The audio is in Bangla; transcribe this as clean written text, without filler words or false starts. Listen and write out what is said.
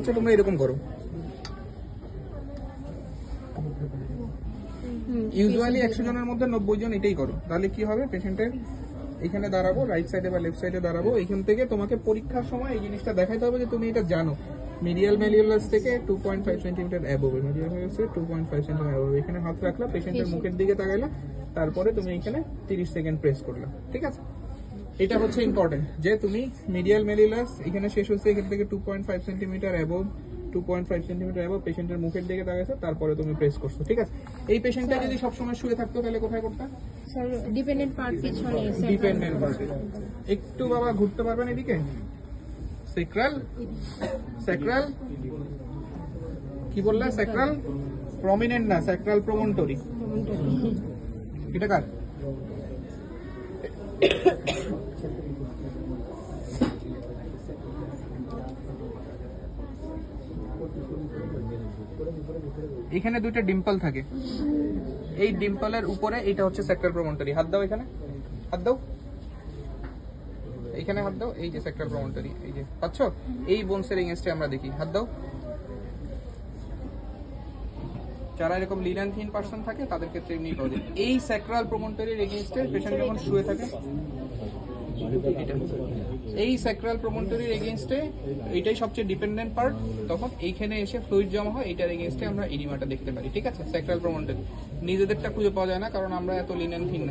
আচ্ছা তোমরা এরকম করো, ইউজুয়ালি 100 জনের মধ্যে 90 জন এটাই করো। তাহলে কি হবে, পেশেন্টের এখানে দাঁড়াবো, রাইট সাইডে বা লেফট সাইডে দাঁড়াবো। এখান থেকে তোমাকে পরীক্ষার সময় এই জিনিসটা দেখাইতে হবে যে তুমি এটা জানো। মিডিয়াল ম্যালিউলাস থেকে 2.5 সেন্টিমিটার অ্যাবভ, মিডিয়াল ম্যালিউলাস থেকে 2.5 সেন্টিমিটার অ্যাবভ। এখানে হাত রাখলা, পেশেন্টের মুখের দিকে তাকাইলা, তারপরে তুমি এখানে 30 সেকেন্ড প্রেস করলা। ঠিক আছে, এটা হচ্ছে ইম্পর্টেন্ট যে তুমি মিডিয়াল ম্যালিউলাস এখানে শেষ হচ্ছে, এখান থেকে 2.5 সেন্টিমিটার অ্যাবভ, 2.5 সেন্টিমিটার অ্যাবভ পেশেন্টের মুখের দিকে তাকাইছো, তারপরে তুমি প্রেস করছো। ঠিক আছে, এই পেশেন্টটা যদি সবসময় শুয়ে থাকতো তাহলে কোথায় করতে? স্যার ডিপেন্ডেন্ট পার্ট পিছনে, ডিপেন্ডেন্ট পার্ট। একটু বাবা ঘুরতে পারবেন এদিকে? স্যাক্রাল, স্যাক্রাল কি বললা? স্যাক্রাল প্রমিনেন্ট না, স্যাক্রাল প্রমন্টরি। এটা কার? এখানে দুইটা ডিম্পল থাকে, এই ডিম্পলের উপরে এটা হচ্ছে স্যাক্রাল প্রমন্টরি। হাত দাও এখানে, হাত দাও এখানে, হাত দাও। এই যে স্যাক্রাল প্রমন্টরি, এই যে পাচ্ছ, এই বোনসের এগেইনস্টে আমরা দেখি। হাত দাও। যারা এরকম লিন এন্ড থিন পারসন থাকে তাদের ক্ষেত্রে এমনি পাওয়া যায়। এই স্যাক্রাল প্রমন্টরির এগেইনস্টে পেশেন্ট যখন শুয়ে থাকে, এই স্যাক্রাল প্রমন্টরির এগেইনস্টে এটাই সবচেয়ে ডিপেন্ডেন্ট পার্ট, তখন এইখানে এসে ফ্লুইড জমা হয়, এটার এগেইনস্টে আমরা এডিমাটা দেখতে পারি। ঠিক আছে, স্যাক্রাল প্রমন্টরি নিজেদেরটা খুঁজে পাওয়া যায় না কারণ আমরা এত লিন এন্ড থিন না।